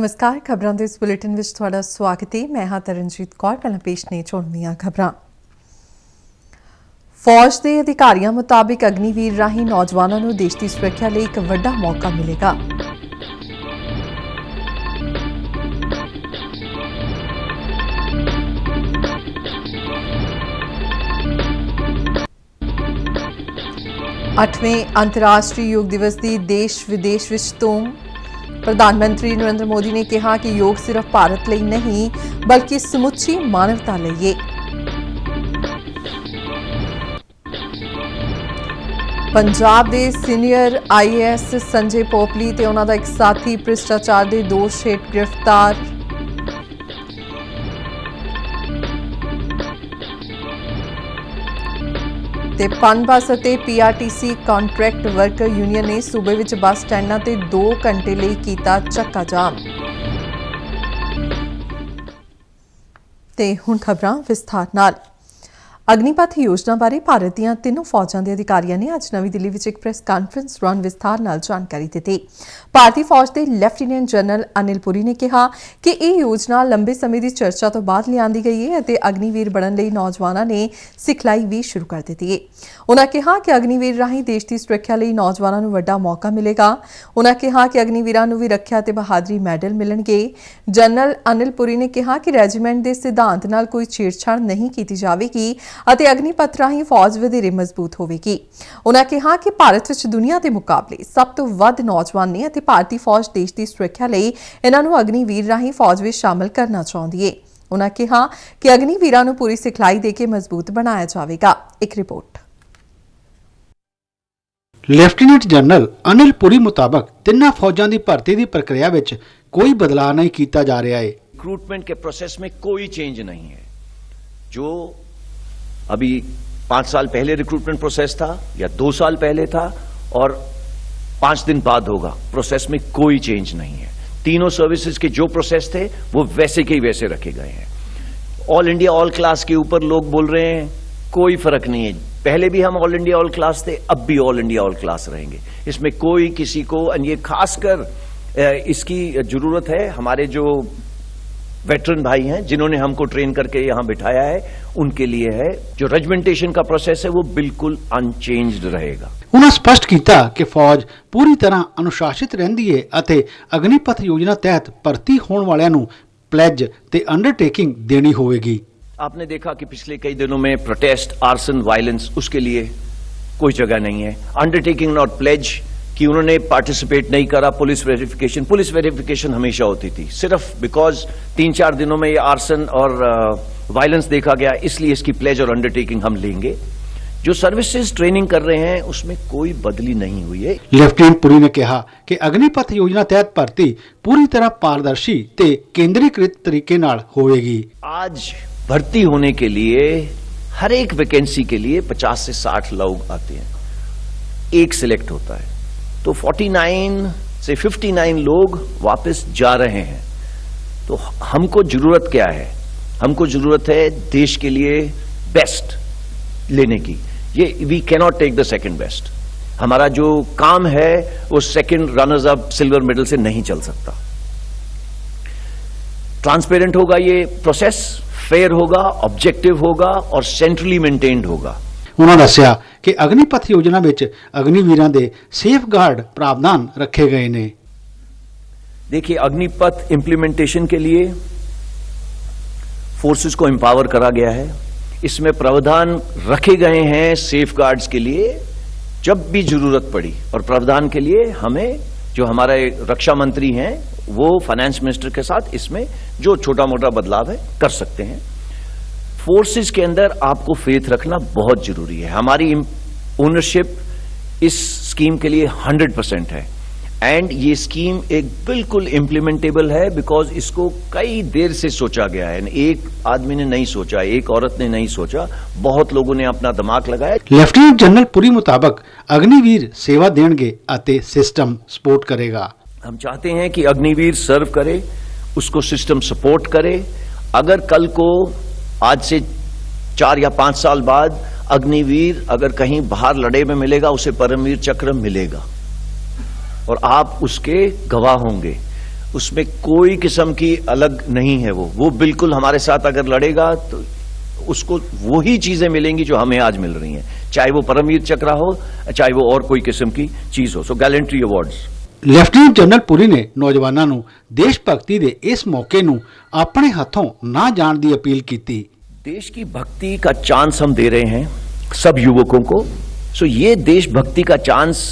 नमस्कार खबरों के इस बुलेटिन में थोड़ा स्वागत है। मैं हाँ तरनजीत कौर। पहला पेश ने चुनिया खबरां। फौज के अधिकारियों मुताबिक अग्निवीर राही नौजवानों को देश की सुरक्षा लिए एक बड़ा मौका मिलेगा। अठवें अंतर्राष्ट्रीय योग दिवस की देश विदेश विच तो प्रधानमंत्री नरेंद्र मोदी ने कहा कि योग सिर्फ भारत लिए नहीं बल्कि समुची मानवता लिए। पंजाब के सीनियर IAS संजय पोपली ते उन्हां दा एक साथी भ्रिष्टाचार के दोष हेठ गिरफ्तार। ते पनबस ते PRTC कॉन्ट्रैक्ट वर्कर यूनियन ने सूबे विच बस स्टैंडां ते 2 घंटे लिए कीता चक्का जाम। ते हुण खबरां विस्तार नाल। अग्निपथ योजना बारे भारत दीआं तीनों फौजां दे अधिकारियों ने अज नवी दिल्ली विच एक प्रेस कॉन्फ्रेंस दौरान विस्तार नाल जानकारी दी। भारतीय फौज के लैफ्टिनेंट जनरल अनिल पुरी ने कहा कि यह योजना लंबे समय की चर्चा तो बाद लियांदी गई है और अग्निवीर बनने लई नौजवानों ने सिखलाई भी शुरू कर दी है। उन्होंने कहा कि अग्निवीर राही देश की सुरक्षा लई नौजवानों को वड्डा मौका मिलेगा। उन्होंने कहा कि अग्निवीरां नूं भी रक्षा ते बहादरी मैडल मिलणगे। जनरल अनिल पुरी ने कहा कि रेजीमेंट के सिद्धांत नाल कोई छेड़छाड़ नहीं की जाएगी ਅਤੇ अग्निपथ राही फौज ਵਧੇਰੇ मजबूत होगी। उन्होंने कहा कि भारत विच दुनिया के मुकाबले सब तो वध नौजवान ने ਅਤੇ भारतीय फौज देश की सुरक्षा ਲਈ इन्हां नूं अग्निवीर राही फौज विच शामिल करना चाहुंदी है। उन्होंने कहा कि अग्निवीरां नूं पूरी सिखलाई दे के मजबूत बनाया जाएगा। एक report. Lieutenant general Anil Puri मुताबिक तिन्ना फौजां की भर्ती की प्रक्रिया विच कोई बदलाव नहीं किया जा रहा है। रिक्रूटमेंट के प्रोसेस में कोई चेंज नहीं है। जो अभी 5 साल पहले रिक्रूटमेंट प्रोसेस था या 2 साल पहले था और 5 दिन बाद होगा, प्रोसेस में कोई चेंज नहीं है। तीनों सर्विसेज के जो प्रोसेस थे वो वैसे के ही वैसे रखे गए हैं। ऑल इंडिया ऑल क्लास के ऊपर लोग बोल रहे हैं, कोई फर्क नहीं है। पहले भी हम ऑल इंडिया ऑल क्लास थे, अब भी ऑल इंडिया ऑल क्लास रहेंगे। इसमें कोई किसी को, ये खासकर इसकी जरूरत है हमारे जो वेटरन भाई हैं जिन्होंने हमको ट्रेन करके यहां बिठाया है, उनके लिए है। जो रेजिमेंटेशन का प्रोसेस है वो बिल्कुल अनचेंज्ड रहेगा। उन्होंने स्पष्ट किया कि फौज पूरी तरह अनुशासित रहिंदी है अते अग्निपथ योजना तहत भर्ती होने वालियां नूं प्लेज ते अंडरटेकिंग देनी होगी। आपने देखा कि पिछले कई दिनों में प्रोटेस्ट, आर्सन, वायलेंस, उसके लिए कोई जगह नहीं है। अंडरटेकिंग नॉट प्लेज कि उन्होंने पार्टिसिपेट नहीं करा। पुलिस वेरिफिकेशन हमेशा होती थी। सिर्फ बिकॉज 3-4 दिनों में ये आर्सन और वायलेंस देखा गया, इसलिए इसकी प्लेज और अंडरटेकिंग हम लेंगे। जो सर्विसेज ट्रेनिंग कर रहे हैं उसमें कोई बदली नहीं हुई है। लेफ्टिनेंट पुरी ने कहा कि अग्निपथ योजना तहत भर्ती पूरी तरह पारदर्शी ते केंद्रीकृत तरीके नाल होगी। आज भर्ती होने के लिए हर एक वैकेंसी के लिए 50 से 60 लोग आते हैं, एक सिलेक्ट होता है, तो 49 से 59 लोग वापस जा रहे हैं। तो हमको जरूरत क्या है? हमको जरूरत है देश के लिए बेस्ट लेने की। ये we cannot take the second best. हमारा जो काम है वो second runners up silver medal से नहीं चल सकता। ट्रांसपेरेंट होगा ये प्रोसेस, फेयर होगा, ऑब्जेक्टिव होगा और सेंट्रली मेंटेन्ड होगा। उन्होंने दस्सिया कि अग्निपथ योजना विच अग्निवीरां दे सेफगार्ड प्रावधान रखे गए ने। देखिए, अग्निपथ इंप्लीमेंटेशन के लिए फोर्सेस को एम्पावर करा गया है। इसमें प्रावधान रखे गए हैं सेफगार्ड्स के लिए जब भी जरूरत पड़ी, और प्रावधान के लिए हमें जो हमारे रक्षा मंत्री हैं वो फाइनेंस मिनिस्टर के साथ इसमें जो छोटा मोटा बदलाव है कर सकते हैं। फोर्सेस के अंदर आपको फेथ रखना बहुत जरूरी है। हमारी ओनरशिप इस स्कीम के लिए 100% है एंड ये स्कीम एक बिल्कुल इम्प्लीमेंटेबल है बिकॉज इसको कई देर से सोचा गया है। एक आदमी ने नहीं सोचा, एक औरत ने नहीं सोचा, बहुत लोगों ने अपना दिमाग लगाया। लेफ्टिनेंट जनरल पुरी मुताबिक अग्निवीर सेवा देंगे अते सिस्टम सपोर्ट करेगा। हम चाहते हैं कि अग्निवीर सर्व करे, उसको सिस्टम सपोर्ट करे। अगर कल को आज से 4 या 5 साल बाद अग्निवीर अगर कहीं बाहर लड़े में मिलेगा, उसे परमवीर चक्र मिलेगा और आप उसके गवाह होंगे। उसमें कोई किस्म की अलग नहीं है। वो बिल्कुल हमारे साथ अगर लड़ेगा तो उसको वही चीजें मिलेंगी जो हमें आज मिल रही हैं, चाहे वो परमवीर चक्र हो, चाहे वो और कोई किस्म की चीज हो। सो गैलेंट्री अवार्ड्स। ਲੈਫਟੀਨੈਂਟ ਜਨਰਲ ਪੁਰੀ ਨੇ ਨੌਜਵਾਨਾਂ ਨੂੰ ਦੇਸ਼ ਭਗਤੀ ਦੇ ਇਸ ਮੌਕੇ ਨੂੰ ਆਪਣੇ ਹੱਥੋਂ ਨਾ ਜਾਣ ਦੀ ਅਪੀਲ ਕੀਤੀ। देश की भक्ति का चांस हम दे रहे हैं सब युवकों को। सो ये देशभक्ति का चांस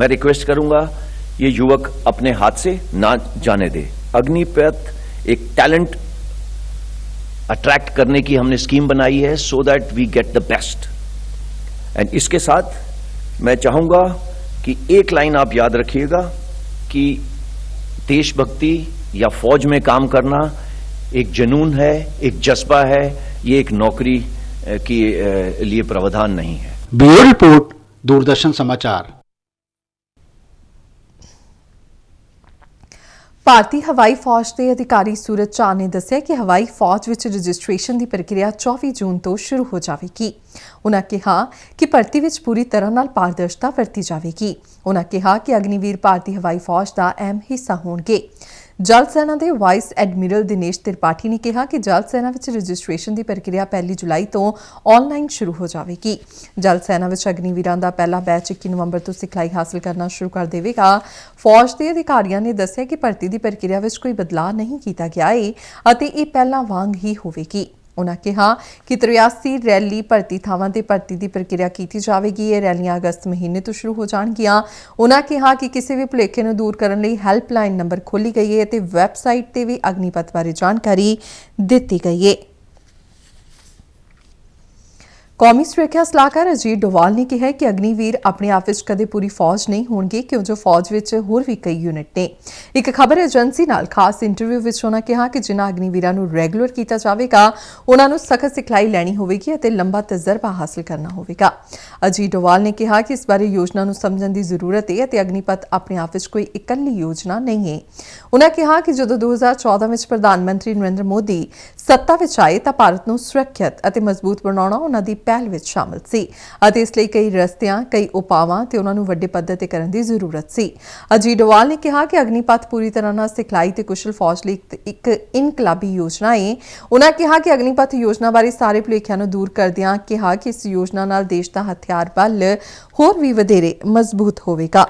मैं रिक्वेस्ट करूंगा ये युवक अपने हाथ से ना जाने दे। अग्निपथ एक टैलेंट अट्रैक्ट करने की हमने स्कीम बनाई है so that we get the best. And इसके साथ मैं चाहूंगा कि एक लाइन आप याद रखिएगा कि देशभक्ति या फौज में काम करना एक जुनून है, एक जज्बा है, ये एक नौकरी के लिए प्रावधान नहीं है। ब्यूरो रिपोर्ट, दूरदर्शन समाचार। ਭਾਰਤੀ ਹਵਾਈ ਫੌਜ ਦੇ ਅਧਿਕਾਰੀ ਸੂਰਜ ਝਾ ਨੇ ਦੱਸਿਆ ਕਿ ਹਵਾਈ ਫੌਜ ਵਿੱਚ ਰਜਿਸਟ੍ਰੇਸ਼ਨ ਦੀ ਪ੍ਰਕਿਰਿਆ 24 ਜੂਨ ਤੋਂ ਸ਼ੁਰੂ ਹੋ ਜਾਵੇਗੀ। ਉਨ੍ਹਾਂ ਕਿਹਾ ਕਿ ਭਰਤੀ ਵਿੱਚ ਪੂਰੀ ਤਰ੍ਹਾਂ ਨਾਲ ਪਾਰਦਰਸ਼ਤਾ ਵਰਤੀ ਜਾਵੇਗੀ। ਉਨ੍ਹਾਂ ਕਿਹਾ ਕਿ ਅਗਨੀਵੀਰ ਭਾਰਤੀ ਹਵਾਈ ਫੌਜ ਦਾ ਅਹਿਮ ਹਿੱਸਾ ਹੋਣਗੇ। ਜਲ ਸੈਨਾ ਦੇ ਵਾਈਸ ਐਡਮਿਰਲ ਦਿਨੇਸ਼ ਤ੍ਰਿਪਾਠੀ ਨੇ ਕਿਹਾ ਕਿ ਜਲ ਸੈਨਾ ਵਿੱਚ ਰਜਿਸਟ੍ਰੇਸ਼ਨ ਦੀ ਪ੍ਰਕਿਰਿਆ 1 ਜੁਲਾਈ ਤੋਂ ਆਨਲਾਈਨ ਸ਼ੁਰੂ ਹੋ ਜਾਵੇਗੀ। ਜਲ ਸੈਨਾ ਵਿੱਚ ਅਗਨੀਵੀਰਾਂ ਦਾ ਪਹਿਲਾ ਬੈਚ 21 ਨਵੰਬਰ ਤੋਂ ਸਿਖਲਾਈ ਹਾਸਲ ਕਰਨਾ ਸ਼ੁਰੂ ਕਰ ਦੇਵੇਗਾ। ਫੌਜ ਦੇ ਅਧਿਕਾਰੀਆਂ ਨੇ ਦੱਸਿਆ ਕਿ ਭਰਤੀ ਦੀ ਪ੍ਰਕਿਰਿਆ ਵਿੱਚ ਕੋਈ ਬਦਲਾਅ ਨਹੀਂ ਕੀਤਾ ਗਿਆ ਹੈ ਅਤੇ ਇਹ ਪਹਿਲਾਂ ਵਾਂਗ ਹੀ ਹੋਵੇਗੀ। ਉਨ੍ਹਾਂ ਕਿਹਾ ਕਿ 83 ਰੈਲੀ ਭਰਤੀ ਥਾਵਾਂ ਤੇ ਭਰਤੀ ਦੀ ਪ੍ਰਕਿਰਿਆ ਕੀਤੀ ਜਾਵੇਗੀ। ਇਹ ਰੈਲੀਆਂ ਅਗਸਤ ਮਹੀਨੇ ਤੋਂ ਸ਼ੁਰੂ ਹੋ ਜਾਣਗੀਆਂ। ਉਨ੍ਹਾਂ ਕਿਹਾ ਕਿ ਕਿਸੇ ਵੀ ਭੁਲੇਖੇ ਨੂੰ ਦੂਰ ਕਰਨ ਲਈ ਹੈਲਪਲਾਈਨ ਨੰਬਰ ਖੋਲ੍ਹੀ ਗਈ ਹੈ ਅਤੇ ਵੈਬਸਾਈਟ ਤੇ ਵੀ ਅਗਨੀਪਥ ਬਾਰੇ ਜਾਣਕਾਰੀ ਦਿੱਤੀ ਗਈ ਹੈ। ਕੌਮੀ ਸੁਰੱਖਿਆ ਸਲਾਹਕਾਰ ਅਜੀਤ ਡੋਵਾਲ ਨੇ ਕਿਹਾ ਕਿ ਅਗਨੀਵੀਰ ਆਪਣੇ ਆਪ ਵਿੱਚ ਕਦੇ ਪੂਰੀ ਫੌਜ ਨਹੀਂ ਹੋਣਗੇ ਕਿਉਂਕਿ ਫੌਜ ਵਿੱਚ ਹੋਰ ਵੀ ਕਈ ਯੂਨਿਟ ਨੇ। ਇੱਕ ਖਬਰ ਏਜੰਸੀ ਨਾਲ ਖਾਸ ਇੰਟਰਵਿਊ ਵਿੱਚ ਉਨ੍ਹਾਂ ਕਿਹਾ ਕਿ ਜਿਨ੍ਹਾਂ ਅਗਨੀਵੀਰਾਂ ਨੂੰ ਰੈਗੂਲਰ ਕੀਤਾ ਜਾਵੇਗਾ ਉਨ੍ਹਾਂ ਨੂੰ ਸਖਤ ਸਿਖਲਾਈ ਲੈਣੀ ਹੋਵੇਗੀ ਅਤੇ ਲੰਬਾ ਤਜਰਬਾ ਹਾਸਲ ਕਰਨਾ ਹੋਵੇਗਾ। ਅਜੀਤ ਡੋਵਾਲ ਨੇ ਕਿਹਾ ਕਿ ਇਸ ਬਾਰੇ ਯੋਜਨਾ ਨੂੰ ਸਮਝਣ ਦੀ ਜ਼ਰੂਰਤ ਹੈ ਅਤੇ ਅਗਨੀਪਥ ਆਪਣੇ ਆਪ ਵਿੱਚ ਕੋਈ ਇਕੱਲੀ ਯੋਜਨਾ ਨਹੀਂ ਹੈ। ਉਨ੍ਹਾਂ ਕਿਹਾ ਕਿ ਜਦੋਂ 2014 ਵਿੱਚ ਪ੍ਰਧਾਨ ਮੰਤਰੀ ਨਰਿੰਦਰ ਮੋਦੀ ਸੱਤਾ ਵਿੱਚ ਆਏ ਤਾਂ ਭਾਰਤ ਨੂੰ ਸੁਰੱਖਿਅਤ ਅਤੇ ਮਜ਼ਬੂਤ ਬਣਾਉਣਾ ਉਨ੍ਹਾਂ ਦੀ ਪਹਿਲ ਵਿੱਚ ਸ਼ਾਮਲ ਸੀ ਅਤੇ ਇਸ ਲਈ ਕਈ ਰਸਤਿਆਂ, ਕਈ ਉਪਾਵਾਂ ਤੇ ਉਹਨਾਂ ਨੂੰ ਵੱਡੇ ਪੱਧਰ ਤੇ ਕਰਨ ਦੀ ਜ਼ਰੂਰਤ ਸੀ। ਅਜੀਤ ਡੋਵਾਲ ਨੇ ਕਿਹਾ ਕਿ ਅਗਨੀਪਥ ਪੂਰੀ ਤਰ੍ਹਾਂ ਨਾਲ ਸਿਖਲਾਈ ਤੇ ਕੁਸ਼ਲ ਫੌਜ ਲਈ ਇੱਕ ਇਨਕਲਾਬੀ ਯੋਜਨਾ ਹੈ। ਉਨ੍ਹਾਂ ਕਿਹਾ ਕਿ ਅਗਨੀਪਥ ਯੋਜਨਾ ਬਾਰੇ ਸਾਰੇ ਭੁਲੇਖਿਆਂ ਨੂੰ ਦੂਰ ਕਰਦਿਆਂ ਕਿਹਾ ਕਿ ਇਸ ਯੋਜਨਾ ਨਾਲ ਦੇਸ਼ ਦਾ ਹਥਿਆਰ ਬਲ ਹੋਰ ਵੀ ਵਧੇਰੇ ਮਜ਼ਬੂਤ ਹੋਵੇਗਾ।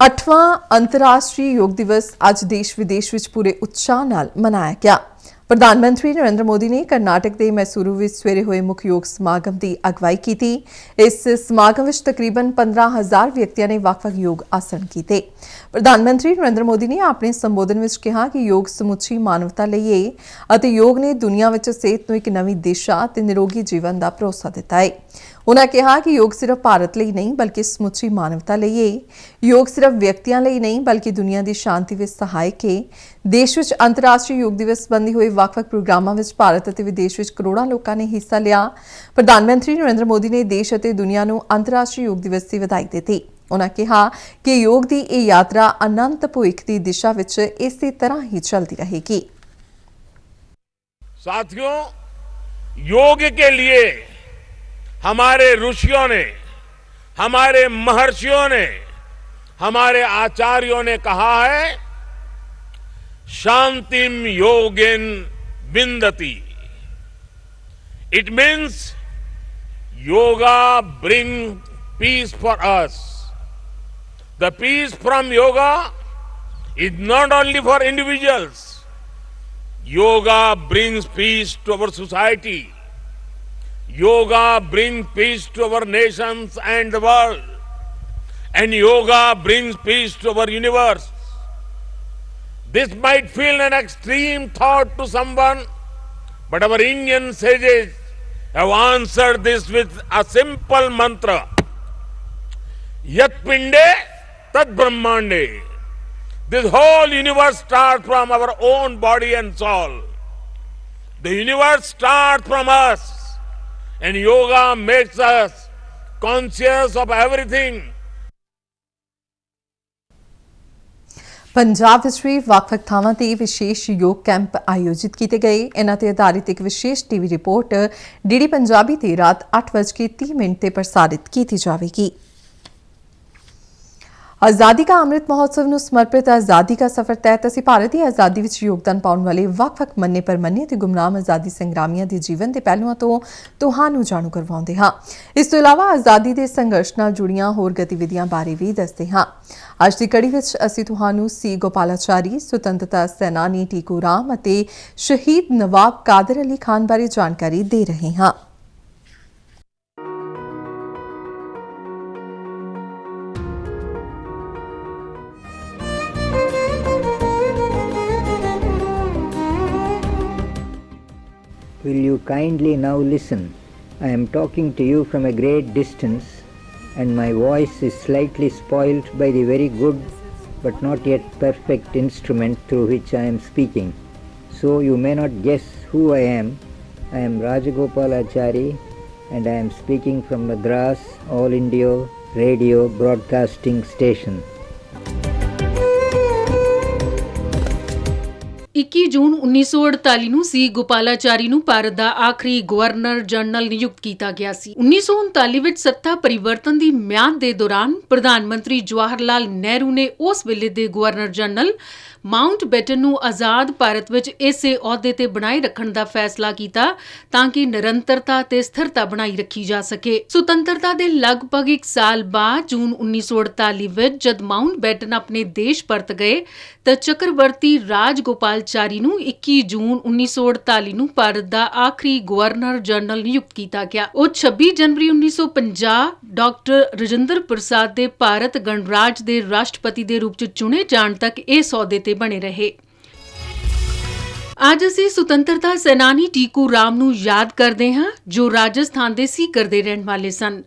8ਵਾਂ ਅੰਤਰਰਾਸ਼ਟਰੀ ਯੋਗ ਦਿਵਸ ਅੱਜ ਦੇਸ਼ ਵਿਦੇਸ਼ ਵਿੱਚ ਪੂਰੇ ਉਤਸ਼ਾਹ ਨਾਲ ਮਨਾਇਆ ਗਿਆ। ਪ੍ਰਧਾਨ ਮੰਤਰੀ ਨਰਿੰਦਰ ਮੋਦੀ ਨੇ ਕਰਨਾਟਕ ਦੇ ਮੈਸੂਰੂ ਵਿੱਚ ਸਵੇਰੇ ਹੋਏ ਮੁੱਖ ਯੋਗ ਸਮਾਗਮ ਦੀ ਅਗਵਾਈ ਕੀਤੀ। ਇਸ ਸਮਾਗਮ ਵਿੱਚ ਤਕਰੀਬਨ 15,000 ਵਿਅਕਤੀਆਂ ਨੇ ਵੱਖ-ਵੱਖ ਯੋਗ ਆਸਣ ਕੀਤੇ। ਪ੍ਰਧਾਨ ਮੰਤਰੀ ਨਰਿੰਦਰ ਮੋਦੀ ਨੇ ਆਪਣੇ ਸੰਬੋਧਨ ਵਿੱਚ ਕਿਹਾ ਕਿ ਯੋਗ ਸਮੁੱਚੀ ਮਾਨਵਤਾ ਲਈ ਹੈ ਅਤੇ ਯੋਗ ਨੇ ਦੁਨੀਆ ਵਿੱਚ ਸਿਹਤ ਨੂੰ ਇੱਕ ਨਵੀਂ ਦਿਸ਼ਾ ਅਤੇ ਨਿਰੋਗੀ ਜੀਵਨ ਦਾ ਭਰੋਸਾ ਦਿੱਤਾ ਹੈ। ਉਨ੍ਹਾਂ ਕਿਹਾ ਕਿ ਯੋਗ ਸਿਰਫ ਭਾਰਤ ਲਈ ਨਹੀਂ ਬਲਕਿ ਸਮੁੱਚੀ ਮਾਨਵਤਾ ਲਈ ਹੈ। ਯੋਗ ਸਿਰਫ ਵਿਅਕਤੀਆਂ ਲਈ ਨਹੀਂ ਬਲਕਿ ਦੁਨੀਆ ਦੀ ਸ਼ਾਂਤੀ ਵਿੱਚ ਸਹਾਇਕ ਹੈ। ਦੇਸ਼ ਵਿੱਚ ਅੰਤਰਰਾਸ਼ਟਰੀ ਯੋਗ ਦਿਵਸ ਸੰਬੰਧੀ ਹੋਏ ਵੱਖ-ਵੱਖ ਪ੍ਰੋਗਰਾਮਾਂ ਵਿੱਚ ਭਾਰਤ ਅਤੇ ਵਿਦੇਸ਼ ਵਿੱਚ ਕਰੋੜਾਂ ਲੋਕਾਂ ਨੇ ਹਿੱਸਾ ਲਿਆ। ਪ੍ਰਧਾਨ ਮੰਤਰੀ ਨਰਿੰਦਰ ਮੋਦੀ ਨੇ ਦੇਸ਼ ਅਤੇ ਦੁਨੀਆ ਨੂੰ ਅੰਤਰਰਾਸ਼ਟਰੀ ਯੋਗ ਦਿਵਸ ਦੀ ਵਧਾਈ ਦਿੱਤੀ। ਉਨ੍ਹਾਂ ਕਿਹਾ ਕਿ ਯੋਗ ਦੀ ਇਹ ਯਾਤਰਾ ਅਨੰਤ ਭਵਿੱਖ ਦੀ ਦਿਸ਼ਾ ਵਿੱਚ ਇਸੇ ਤਰ੍ਹਾਂ ਹੀ ਚੱਲਦੀ ਰਹੇਗੀ। साथियों, योग के लिए हमारे ऋषियों ने, हमारे महर्षियों ने, हमारे आचार्यों ने कहा है शांतिम योगिन विंदति। It means yoga brings peace for us. The peace from yoga is not only for individuals. Yoga brings peace to our society. Yoga brings peace to our nations and the world. And yoga brings peace to our universe. This might feel an extreme thought to someone, but our Indian sages have answered this with a simple mantra. Yat pinde tad brahmande. This whole universe starts from our own body and soul. The universe starts from us. And yoga makes us conscious of everything. Punjab ਵਿੱਚ ਵੀ ਵੱਖ-ਵੱਖ ਥਾਵਾਂ ਤੇ ਵਿਸ਼ੇਸ਼ ਯੋਗ camp ਆਯੋਜਿਤ ਕੀਤੇ ਗਏ। ਇਹਨਾਂ ਤੇ ਆਧਾਰਿਤ ਇੱਕ ਵਿਸ਼ੇਸ਼ ਟੀਵੀ ਰਿਪੋਰਟ ਡੀਡੀ ਪੰਜਾਬੀ ਤੇ ਰਾਤ 8:30 ਤੇ ਪ੍ਰਸਾਰਿਤ ਕੀਤੀ ਜਾਵੇਗੀ। ਆਜ਼ਾਦੀ ਕਾ ਅੰਮ੍ਰਿਤ ਮਹੋਤਸਵ ਨੂੰ ਸਮਰਪਿਤ ਆਜ਼ਾਦੀ ਕਾ ਸਫ਼ਰ ਤਹਿਤ ਅਸੀਂ ਭਾਰਤ ਦੀ ਆਜ਼ਾਦੀ ਵਿੱਚ ਯੋਗਦਾਨ ਪਾਉਣ ਵਾਲੇ ਵੱਖ-ਵੱਖ ਮੰਨੇ ਪਰਮੰਨੇ ਅਤੇ ਗੁਮਨਾਮ ਆਜ਼ਾਦੀ ਸੰਗਰਾਮੀਆਂ ਦੇ ਜੀਵਨ ਦੇ ਪਹਿਲੂਆਂ ਤੋਂ ਤੁਹਾਨੂੰ ਜਾਣੂ ਕਰਵਾਉਂਦੇ ਹਾਂ। ਇਸ ਤੋਂ ਇਲਾਵਾ ਆਜ਼ਾਦੀ ਦੇ ਸੰਘਰਸ਼ ਨਾਲ ਜੁੜੀਆਂ ਹੋਰ ਗਤੀਵਿਧੀਆਂ ਬਾਰੇ ਵੀ ਦੱਸਦੇ ਹਾਂ। ਅੱਜ ਦੀ ਕੜੀ ਵਿੱਚ ਅਸੀਂ ਤੁਹਾਨੂੰ ਸੀ ਗੋਪਾਲਾਚਾਰੀ, ਸੁਤੰਤਰਤਾ ਸੈਨਾਨੀ ਟੀਕੂ ਰਾਮ ਅਤੇ ਸ਼ਹੀਦ ਨਵਾਬ ਕਾਦਰ ਅਲੀ ਖਾਨ ਬਾਰੇ ਜਾਣਕਾਰੀ ਦੇ ਰਹੇ ਹਾਂ। Will you kindly now listen? I am talking to you from a great distance, and my voice is slightly spoilt by the very good but not yet perfect instrument through which I am speaking. So you may not guess who I am. I am Rajagopalachari, and I am speaking from Madras All India Radio Broadcasting Station. 21 ਜੂਨ 1948 ਨੂੰ ਸੀ ਗੋਪਾਲਾਚਾਰੀ ਨੂੰ ਭਾਰਤ ਦਾ ਆਖਰੀ governor general ਨਿਯੁਕਤ ਕੀਤਾ ਗਿਆ ਸੀ। 1939 ਵਿੱਚ ਸੱਤਾ ਪਰਿਵਰਤਨ ਦੀ ਮਿਆਦ ਦੇ ਦੌਰਾਨ ਪ੍ਰਧਾਨ ਮੰਤਰੀ ਜਵਾਹਰ ਲਾਲ ਨਹਿਰੂ ਨੇ ਉਸ ਵੇਲੇ ਦੇ ਗਵਰਨਰ ਜਨਰਲ ਮਾਊਂਟਬੈਟਨ ਨੂੰ ਆਜ਼ਾਦ ਭਾਰਤ ਵਿੱਚ ਇਸੇ ਅਹੁਦੇ ਤੇ ਬਣਾਏ ਰੱਖਣ ਦਾ ਫੈਸਲਾ ਕੀਤਾ ਤਾਂ ਕਿ ਨਿਰੰਤਰਤਾ ਤੇ ਸਥਿਰਤਾ ਬਣਾਈ ਰੱਖੀ ਜਾ ਸਕੇ। ਸੁਤੰਤਰਤਾ ਦੇ ਲਗਭਗ 1 ਸਾਲ ਬਾਅਦ ਜੂਨ 1948 ਵਿੱਚ ਜਦ ਮਾਊਂਟਬੈਟਨ ਆਪਣੇ ਦੇਸ਼ ਪਰਤ ਗਏ ਤਾਂ ਚੱਕਰਵਰਤੀ ਰਾਜਗੋਪਾਲਚਾਰੀ ਨੂੰ 21 ਜੂਨ 1948 ਨੂੰ ਭਾਰਤ ਦਾ ਆਖਰੀ ਗਵਰਨਰ ਜਨਰਲ ਨਿਯੁਕਤ ਕੀਤਾ ਗਿਆ। ਉਹ 26 ਜਨਵਰੀ 1950 ਡਾਕਟਰ ਰਜਿੰਦਰ ਪ੍ਰਸਾਦ ਦੇ ਭਾਰਤ ਗਣਰਾਜ ਦੇ ਰਾਸ਼ਟਰਪਤੀ ਦੇ ਰੂਪ ਚ ਚੁਣੇ ਜਾਣ ਤੱਕ ਇਸ ਅਹੁਦੇ ਤੇ ਬਣੇ ਰਹੇ। ਅੱਜ ਅਸੀਂ ਸੁਤੰਤਰਤਾ ਸੈਨਾਨੀ ਟੀਕੂ ਰਾਮ ਨੂੰ ਯਾਦ ਕਰਦੇ ਹਾਂ ਜੋ ਰਾਜਸਥਾਨ ਦੇ ਸੀਕਰ ਦੇ ਰਹਿਣ ਵਾਲੇ ਸਨ।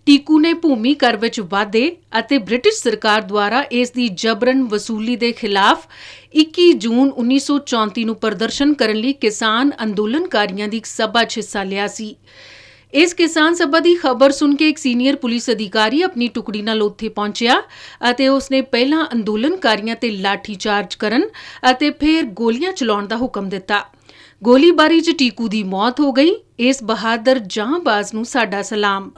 ਟੀਕੂ ਨੇ ਭੂਮੀ ਕਰ ਵਿੱਚ ਵਾਧੇ ਅਤੇ ਬ੍ਰਿਟਿਸ਼ ਸਰਕਾਰ ਦੁਆਰਾ ਇਸ ਦੀ ਜਬਰਨ ਵਸੂਲੀ ਦੇ ਖਿਲਾਫ 21 ਜੂਨ 1934 ਨੂੰ ਪ੍ਰਦਰਸ਼ਨ ਕਰਨ ਲਈ ਕਿਸਾਨ ਅੰਦੋਲਨਕਾਰੀਆਂ ਦੀ ਇੱਕ ਸਭਾ 'ਚ ਹਿੱਸਾ ਲਿਆ ਸੀ। ਇਸ ਕਿਸਾਨ ਸਭਾ ਦੀ ਖਬਰ ਸੁਣ ਕੇ ਇੱਕ ਸੀਨੀਅਰ ਪੁਲਿਸ ਅਧਿਕਾਰੀ ਆਪਣੀ ਟੁਕੜੀ ਨਾਲ ਉੱਥੇ ਪਹੁੰਚਿਆ ਅਤੇ ਉਸਨੇ ਪਹਿਲਾਂ ਅੰਦੋਲਨਕਾਰੀਆਂ ਤੇ ਲਾਠੀ ਚਾਰਜ ਕਰਨ ਅਤੇ ਫਿਰ ਗੋਲੀਆਂ ਚਲਾਉਣ ਦਾ ਹੁਕਮ ਦਿੱਤਾ। ਗੋਲੀਬਾਰੀ 'ਚ ਟੀਕੂ ਦੀ ਮੌਤ ਹੋ ਗਈ। ਇਸ ਬਹਾਦਰ ਜਾਂਬਾਜ਼ ਨੂੰ ਸਾਡਾ ਸਲਾਮ।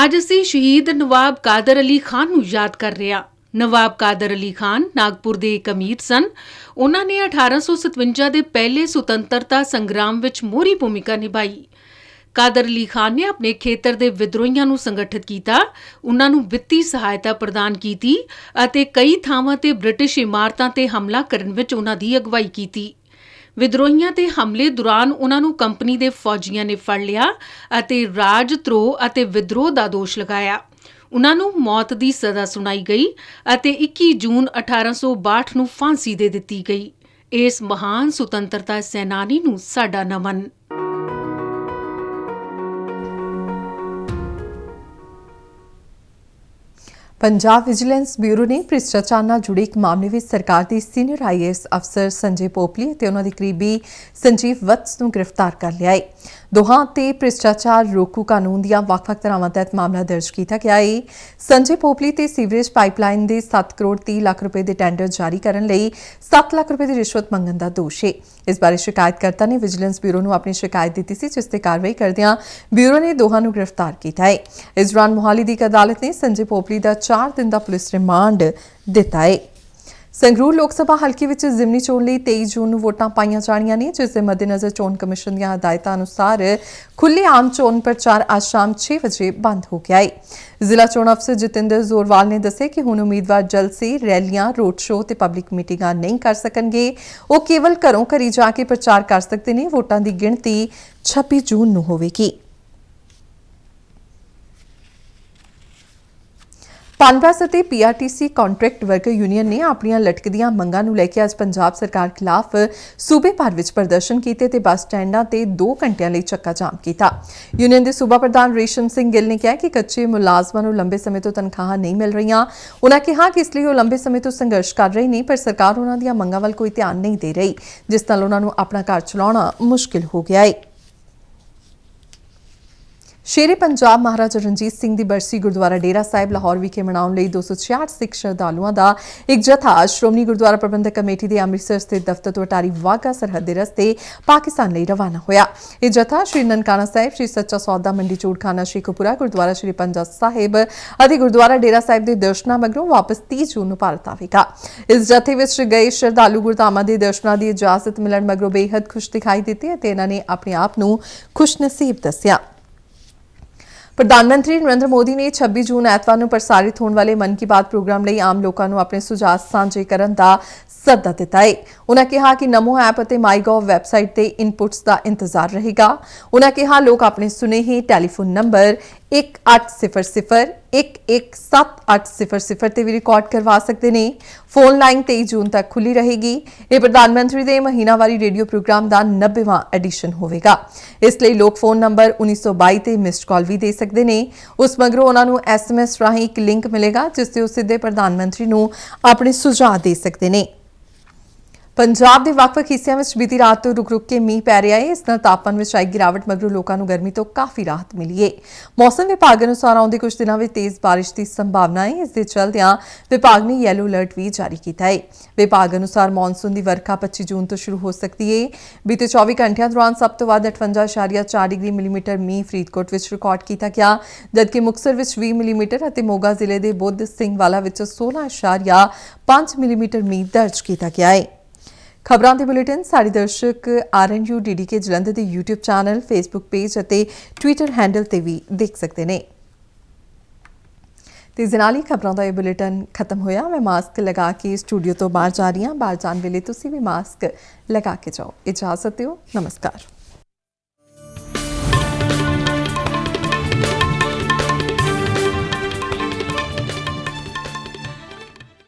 ਅੱਜ ਅਸੀਂ ਸ਼ਹੀਦ ਨਵਾਬ ਕਾਦਰ ਅਲੀ ਖਾਨ ਨੂੰ ਯਾਦ ਕਰ ਰਹੇ ਹਾਂ। ਨਵਾਬ ਕਾਦਰ ਅਲੀ ਖਾਨ ਨਾਗਪੁਰ ਦੇ ਇੱਕ ਅਮੀਰ ਸਨ। ਉਹਨਾਂ ਨੇ 1857 ਦੇ ਪਹਿਲੇ ਸੁਤੰਤਰਤਾ ਸੰਗਰਾਮ ਵਿੱਚ ਮੋਹਰੀ ਭੂਮਿਕਾ ਨਿਭਾਈ। ਕਾਦਰ ਅਲੀ ਖਾਨ ਨੇ ਆਪਣੇ ਖੇਤਰ ਦੇ ਵਿਦਰੋਹੀਆਂ ਨੂੰ ਸੰਗਠਿਤ ਕੀਤਾ, ਉਹਨਾਂ ਨੂੰ ਵਿੱਤੀ ਸਹਾਇਤਾ ਪ੍ਰਦਾਨ ਕੀਤੀ ਅਤੇ ਕਈ ਥਾਵਾਂ ਤੇ ਬ੍ਰਿਟਿਸ਼ ਇਮਾਰਤਾਂ ਤੇ ਹਮਲਾ ਕਰਨ ਵਿੱਚ ਉਹਨਾਂ ਦੀ ਅਗਵਾਈ ਕੀਤੀ। ਵਿਦਰੋਹੀਆਂ ਤੇ ਹਮਲੇ ਦੌਰਾਨ ਉਹਨਾਂ ਨੂੰ ਕੰਪਨੀ ਦੇ ਫੌਜੀਆਂ ਨੇ ਫੜ ਲਿਆ ਅਤੇ ਰਾਜ ਧਰੋਹ ਅਤੇ ਵਿਦਰੋਹ ਦਾ ਦੋਸ਼ ਲਗਾਇਆ। ਉਹਨਾਂ ਨੂੰ ਮੌਤ ਦੀ ਸਜ਼ਾ ਸੁਣਾਈ ਗਈ ਅਤੇ 21 ਜੂਨ 1862 ਨੂੰ ਫਾਂਸੀ ਦੇ ਦਿੱਤੀ ਗਈ। ਇਸ ਮਹਾਨ ਸੁਤੰਤਰਤਾ ਸੈਨਾਨੀ ਨੂੰ ਸਾਡਾ ਨਮਨ। ਪੰਜਾਬ ਵਿਜੀਲੈਂਸ ਬਿਊਰੋ ਨੇ ਭ੍ਰਿਸ਼ਟਾਚਾਰ ਨਾਲ ਜੁੜੇ ਇੱਕ ਮਾਮਲੇ ਵਿੱਚ ਸਰਕਾਰ ਦੇ ਸੀਨੀਅਰ ਆਈਏਐਸ ਅਫਸਰ ਸੰਜੇ ਪੋਪਲੀ ਅਤੇ ਉਹਨਾਂ ਦੇ ਕਰੀਬੀ ਸੰਜੀਵ ਵਤਸ ਨੂੰ ਗ੍ਰਿਫਤਾਰ ਕਰ ਲਿਆ ਹੈ। ਦੋਹਾਂ ਤੇ ਭ੍ਰਿਸ਼ਟਾਚਾਰ ਰੋਕੂ ਕਾਨੂੰਨ ਦੀਆਂ ਵੱਖ-ਵੱਖ ਧਾਰਾਵਾਂ ਤਹਿਤ ਮਾਮਲਾ ਦਰਜ ਕੀਤਾ ਗਿਆ ਹੈ। ਸੰਜੇ ਪੋਪਲੀ ਤੇ ਸੀਵਰੇਜ ਪਾਈਪਲਾਈਨ ਦੇ 7 ਕਰੋੜ 30 ਲੱਖ ਰੁਪਏ ਦੇ ਟੈਂਡਰ ਜਾਰੀ ਕਰਨ ਲਈ 7 ਲੱਖ ਰੁਪਏ ਦੀ ਰਿਸ਼ਵਤ ਮੰਗਣ ਦਾ ਦੋਸ਼ ਹੈ। ਇਸ ਬਾਰੇ ਸ਼ਿਕਾਇਤਕਰਤਾ ਨੇ ਵਿਜੀਲੈਂਸ ਬਿਊਰੋ ਨੂੰ ਆਪਣੀ ਸ਼ਿਕਾਇਤ ਦਿੱਤੀ ਸੀ, ਜਿਸ ਤੇ ਕਾਰਵਾਈ ਕਰਦਿਆਂ ਬਿਊਰੋ ਨੇ ਦੋਹਾਂ ਨੂੰ ਗ੍ਰਿਫਤਾਰ ਕੀਤਾ ਹੈ। ਇਸ ਦੌਰਾਨ ਮੁਹਾਲੀ ਦੀ ਇੱਕ ਅਦਾਲਤ ਨੇ ਸੰਜੇ ਪੋਪਲੀ ਦਾ 4 ਦਿਨ ਦਾ ਪੁਲਿਸ ਰਿਮਾਂਡ ਦਿੱਤਾ ਹੈ। ਸੰਗਰੂਰ ਲੋਕ ਸਭਾ ਹਲਕੇ ਵਿੱਚ ਜ਼ਿਮਨੀ ਚੋਣ ਲਈ 23 ਜੂਨ ਨੂੰ ਵੋਟਾਂ ਪਾਈਆਂ ਜਾਣੀਆਂ ਨੇ, ਜਿਸ ਦੇ ਮੱਦੇਨਜ਼ਰ ਚੋਣ ਕਮਿਸ਼ਨ ਦੀਆਂ ਹਦਾਇਤਾਂ ਅਨੁਸਾਰ ਖੁੱਲ੍ਹੇ ਆਮ ਚੋਣ ਪ੍ਰਚਾਰ ਅੱਜ ਸ਼ਾਮ 6 ਵਜੇ ਬੰਦ ਹੋ ਗਿਆ ਹੈ। ਜ਼ਿਲ੍ਹਾ ਚੋਣ ਅਫਸਰ ਜਤਿੰਦਰ ਜ਼ੋਰਵਾਲ ਨੇ ਦੱਸਿਆ ਕਿ ਹੁਣ ਉਮੀਦਵਾਰ ਜਲਸੇ, ਰੈਲੀਆਂ, ਰੋਡ ਸ਼ੋਅ ਤੇ ਪਬਲਿਕ ਮੀਟਿੰਗਾਂ ਨਹੀਂ ਕਰ ਸਕਣਗੇ। ਉਹ ਕੇਵਲ ਘਰੋਂ ਘਰੀ ਜਾ ਕੇ ਪ੍ਰਚਾਰ ਕਰ ਸਕਦੇ ਨੇ। ਵੋਟਾਂ ਦੀ ਗਿਣਤੀ 26 ਜੂਨ ਨੂੰ ਹੋਵੇਗੀ। ਪਨਬਸ ਅਤੇ ਪੀਆਰਟੀਸੀ ਕੰਟਰੈਕਟ ਵਰਕਰ ਯੂਨੀਅਨ ਨੇ ਆਪਣੀਆਂ ਲਟਕਦੀਆਂ ਮੰਗਾਂ ਨੂੰ ਲੈ ਕੇ ਅੱਜ ਪੰਜਾਬ ਸਰਕਾਰ ਖਿਲਾਫ ਸੂਬੇ ਭਰ ਵਿੱਚ ਪ੍ਰਦਰਸ਼ਨ ਕੀਤੇ ਤੇ ਬੱਸ ਸਟੈਂਡਾਂ ਤੇ 2 ਘੰਟਿਆਂ ਲਈ ਚੱਕਾ ਜਾਮ ਕੀਤਾ। ਯੂਨੀਅਨ ਦੇ ਸੂਬਾ ਪ੍ਰਧਾਨ ਰੇਸ਼ਮ ਸਿੰਘ ਗਿੱਲ ਨੇ ਕਿਹਾ ਕਿ ਕੱਚੇ ਮੁਲਾਜ਼ਮਾਂ ਨੂੰ ਲੰਬੇ ਸਮੇਂ ਤੋਂ ਤਨਖਾਹਾਂ ਨਹੀਂ ਮਿਲ ਰਹੀਆਂ। ਉਨ੍ਹਾਂ ਕਿਹਾ ਕਿ ਇਸ ਲਈ ਉਹ ਲੰਬੇ ਸਮੇਂ ਤੋਂ ਸੰਘਰਸ਼ ਕਰ ਰਹੇ ਨੇ, ਪਰ ਸਰਕਾਰ ਉਨ੍ਹਾਂ ਦੀਆਂ ਮੰਗਾਂ ਵੱਲ ਕੋਈ ਧਿਆਨ ਨਹੀਂ ਦੇ ਰਹੀ, ਜਿਸ ਨਾਲ ਉਨ੍ਹਾਂ ਨੂੰ ਆਪਣਾ ਘਰ ਚਲਾਉਣਾ ਮੁਸ਼ਕਿਲ ਹੋ ਗਿਆ ਹੈ। ਸ਼ੇਰੇ ਪੰਜਾਬ ਮਹਾਰਾਜਾ ਰਣਜੀਤ ਸਿੰਘ ਦੀ ਬਰਸੀ ਗੁਰਦੁਆਰਾ ਡੇਰਾ ਸਾਹਿਬ ਲਾਹੌਰ ਵਿਖੇ ਮਨਾਉਣ ਲਈ 266 ਸਿੱਖ ਸ਼ਰਧਾਲੂਆਂ ਦਾ ਇੱਕ ਜਥਾ ਸ਼੍ਰੋਮਣੀ ਗੁਰਦੁਆਰਾ ਪ੍ਰਬੰਧਕ ਕਮੇਟੀ ਦੇ ਅੰਮ੍ਰਿਤਸਰ ਸਥਿਤ ਦਫ਼ਤਰ ਤੋਂ ਅਟਾਰੀ ਵਾਹਗਾ ਸਰਹੱਦ ਦੇ ਰਸਤੇ ਪਾਕਿਸਤਾਨ ਲਈ ਰਵਾਨਾ ਹੋਇਆ। ਇਹ ਜਥਾ ਸ਼੍ਰੀ ਨਨਕਾਣਾ ਸਾਹਿਬ, ਸ਼੍ਰੀ ਸੱਚਾ ਸੌਦਾ ਮੰਡੀ ਚੂੜਖਾਨਾ ਸ਼ੇਖੂਪੁਰਾ, ਗੁਰਦੁਆਰਾ ਸ਼੍ਰੀ ਪੰਜਾ ਸਾਹਿਬ ਅਤੇ ਗੁਰਦੁਆਰਾ ਡੇਰਾ ਸਾਹਿਬ ਦੇ ਦਰਸ਼ਨਾਂ ਮਗਰੋਂ ਵਾਪਸ 30 ਜੂਨ ਨੂੰ ਭਾਰਤ ਆਵੇਗਾ। ਇਸ ਜਥੇ ਵਿੱਚ ਗਏ ਸ਼ਰਧਾਲੂ ਗੁਰਧਾਮਾਂ ਦੇ ਦਰਸ਼ਨਾਂ ਦੀ ਇਜਾਜ਼ਤ ਮਿਲਣ ਮਗਰੋਂ ਬੇਹੱਦ ਖੁਸ਼ ਦਿਖਾਈ ਦਿੱਤੇ ਅਤੇ ਇਹਨਾਂ ਨੇ ਆਪਣੇ ਆਪ ਨੂੰ ਖੁਸ਼ਨਸੀਬ ਦੱਸਿਆ। ਪ੍ਰਧਾਨ ਮੰਤਰੀ ਨਰਿੰਦਰ ਮੋਦੀ ਨੇ 26 ਜੂਨ ਐਤਵਾਰ ਨੂੰ ਪ੍ਰਸਾਰਿਤ ਹੋਣ ਵਾਲੇ ਮਨ ਕੀ ਬਾਤ ਪ੍ਰੋਗਰਾਮ ਲਈ ਆਮ ਲੋਕਾਂ ਨੂੰ ਆਪਣੇ ਸੁਝਾਅ ਸਾਂਝੇ ਕਰਨ ਦਾ ਸੱਦਾ ਦਿੱਤਾ ਹੈ। ਉਨ੍ਹਾਂ ਕਿਹਾ ਕਿ ਨਮੋ ਐਪ ਅਤੇ ਮਾਈਗੋਵ ਵੈਬਸਾਈਟ ਤੇ ਇਨਪੁਟਸ ਦਾ ਇੰਤਜ਼ਾਰ ਰਹੇਗਾ। ਉਨ੍ਹਾਂ ਕਿਹਾ ਲੋਕ ਆਪਣੇ ਸੁਨੇਹੇ ਟੈਲੀਫੋਨ ਨੰਬਰ 1800-117800 ਤੇ ਵੀ ਰਿਕਾਰਡ ਕਰਵਾ ਸਕਦੇ ਨੇ। ਫੋਨ ਲਾਈਨ 23 ਜੂਨ ਤੱਕ ਖੁੱਲੀ ਰਹੇਗੀ। ਇਹ ਪ੍ਰਧਾਨ ਮੰਤਰੀ ਦੇ ਮਹੀਨਾਵਾਰੀ ਰੇਡੀਓ ਪ੍ਰੋਗਰਾਮ ਦਾ 90ਵਾਂ ਐਡੀਸ਼ਨ ਹੋਵੇਗਾ। ਇਸ ਲਈ ਲੋਕ ਫੋਨ ਨੰਬਰ 1922 ਤੇ ਮਿਸਡ ਕਾਲ ਵੀ ਦੇ ਸਕਦੇ ਨੇ। ਉਸ ਮਗਰੋਂ ਉਹਨਾਂ ਨੂੰ SMS ਰਾਹੀਂ ਇੱਕ ਲਿੰਕ ਮਿਲੇਗਾ ਜਿਸ ਤੇ ਉਹ ਸਿੱਧੇ ਪ੍ਰਧਾਨ ਮੰਤਰੀ ਨੂੰ ਆਪਣੇ ਸੁਝਾਅ ਦੇ ਸਕਦੇ ਨੇ। ਪੰਜਾਬ ਦੇ ਵੱਖ-ਵੱਖ ਹਿੱਸਿਆਂ ਵਿੱਚ ਬੀਤੀ ਰਾਤ ਤੋਂ ਰੁਕ-ਰੁਕ ਕੇ ਮੀਂਹ ਪੈ ਰਿਹਾ ਹੈ। ਇਸ ਨਾਲ ਤਾਪਮਾਨ ਵਿੱਚ ਆਈ ਗਿਰਾਵਟ ਮਗਰੋਂ ਲੋਕਾਂ ਨੂੰ ਗਰਮੀ ਤੋਂ ਕਾਫੀ ਰਾਹਤ ਮਿਲੀ ਹੈ। ਮੌਸਮ ਵਿਭਾਗ ਅਨੁਸਾਰ ਆਉਂਦੇ ਕੁਝ ਦਿਨਾਂ ਵਿੱਚ ਤੇਜ਼ ਬਾਰਿਸ਼ ਦੀ ਸੰਭਾਵਨਾ ਹੈ। ਇਸ ਦੇ ਚੱਲਦਿਆਂ ਵਿਭਾਗ ਨੇ ਯੈਲੋ ਅਲਰਟ ਵੀ ਜਾਰੀ ਕੀਤਾ ਹੈ। ਵਿਭਾਗ ਅਨੁਸਾਰ ਮੌਨਸੂਨ ਦੀ ਵਰਖਾ 25 ਜੂਨ ਤੋਂ ਸ਼ੁਰੂ ਹੋ ਸਕਦੀ ਹੈ। ਬੀਤੇ 24 ਘੰਟਿਆਂ ਦੌਰਾਨ ਸਭ ਤੋਂ ਵੱਧ 58.4 ਡਿਗਰੀ ਮਿਲੀਮੀਟਰ ਮੀਂਹ ਫਰੀਦਕੋਟ ਵਿੱਚ ਰਿਕਾਰਡ ਕੀਤਾ ਗਿਆ, ਜਦਕਿ ਮੁਕਤਸਰ ਵਿੱਚ 20 ਮਿਲੀਮੀਟਰ ਅਤੇ ਮੋਗਾ ਜ਼ਿਲ੍ਹੇ ਦੇ ਬੁੱਧ ਸਿੰਘ ਵਾਲਾ ਵਿੱਚ 16.5 ਮਿਲੀਮੀਟਰ ਮੀਂਹ ਦਰਜ ਕੀਤਾ ਗਿਆ ਹੈ। ਖਬਰਾਂ ਦੇ ਬੁਲੇਟਿਨ ਸਾਡੇ ਦਰਸ਼ਕ RNU DDK ਜਲੰਧਰ ਦੇ YouTube ਚੈਨਲ, Facebook ਪੇਜ ਅਤੇ Twitter ਹੈਂਡਲ ਤੇ ਵੀ ਦੇਖ ਸਕਦੇ ਨੇ। ਤੇ ਇਸ ਨਾਲ ਹੀ ਖਬਰਾਂ ਦਾ ਇਹ ਬੁਲੇਟਿਨ ਖਤਮ ਹੋਇਆ। ਮੈਂ ਮਾਸਕ ਲਗਾ ਕੇ ਸਟੂਡੀਓ ਤੋਂ ਬਾਹਰ ਜਾ ਰਹੀ ਹਾਂ। ਬਾਹਰ ਜਾਣ ਵੇਲੇ ਤੁਸੀਂ ਵੀ ਮਾਸਕ ਲਗਾ ਕੇ ਜਾਓ। ਇਜਾਜ਼ਤ ਦਿਓ। ਨਮਸਕਾਰ।